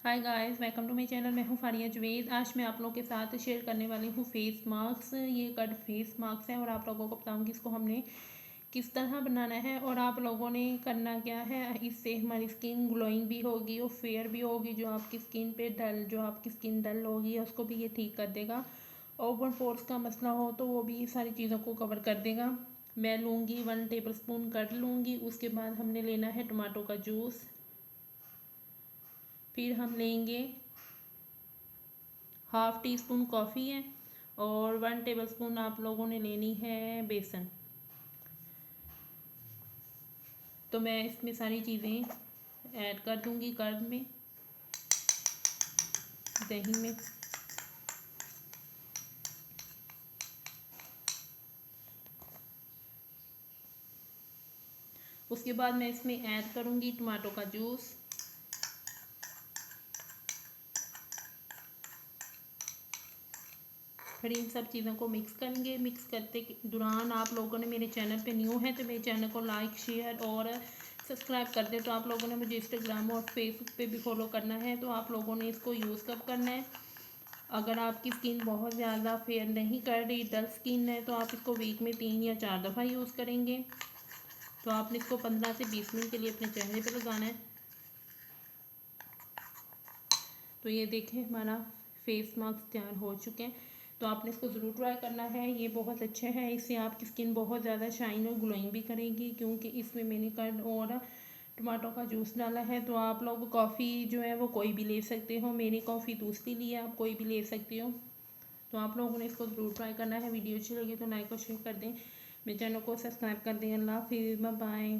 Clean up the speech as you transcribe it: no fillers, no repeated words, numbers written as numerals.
Hi guys, welcome to my channel. मैं हूँ फारिया जवेद। आज मैं आप लोगों के साथ शेयर करने वाली हूँ फेस मास्क। ये कट फेस मास्क है और आप लोगों को बताऊँगी इसको हमने किस तरह बनाना है और आप लोगों ने करना क्या है। इससे हमारी स्किन ग्लोइंग भी होगी और फेयर भी होगी। जो आपकी स्किन डल होगी उसको भी ये ठीक कर देगा। ओपन पोर्स का मसला हो तो वो भी सारी चीज़ों को कवर कर देगा। मैं लूँगी 1 टेबलस्पून कट लूँगी। उसके बाद हमने लेना है टमाटो का जूस। फिर हम लेंगे हाफ़ टी स्पून कॉफ़ी है और 1 टेबलस्पून आप लोगों ने लेनी है बेसन। तो मैं इसमें सारी चीज़ें ऐड कर दूंगी कर्ड में, दही में। उसके बाद मैं इसमें ऐड करूंगी टमाटो का जूस। फिर इन सब चीज़ों को मिक्स करेंगे। मिक्स करते के दौरान आप लोगों ने मेरे चैनल पे न्यू है तो मेरे चैनल को लाइक शेयर और सब्सक्राइब कर दे। तो आप लोगों ने मुझे इंस्टाग्राम और फेसबुक पे भी फॉलो करना है। तो आप लोगों ने इसको यूज़ कब करना है, अगर आपकी स्किन बहुत ज़्यादा फेयर नहीं कर रही, डल स्किन है, तो आप इसको वीक में 3 या 4 दफ़ा यूज़ करेंगे। तो आपने इसको 15 से 20 मिनट के लिए अपने चेहरे पर लगाना है। तो ये देखें हमारा फेस मास्क तैयार हो चुके हैं। तो आपने इसको ज़रूर ट्राई करना है। ये बहुत अच्छे है, इससे आपकी स्किन बहुत ज़्यादा शाइन और ग्लोइंग भी करेगी क्योंकि इसमें मैंने कर्ड और टमाटो का जूस डाला है। तो आप लोग कॉफ़ी जो है वो कोई भी ले सकते हो। मेरी कॉफ़ी दूसरी ली है, आप कोई भी ले सकते हो। तो आप लोगों ने इसको ज़रूर ट्राई करना है। वीडियो अच्छी लगी तो लाइक और शेयर कर दें, मेरे चैनल को सब्सक्राइब कर दें। अल्लाह हाफिज़, बाय बाय।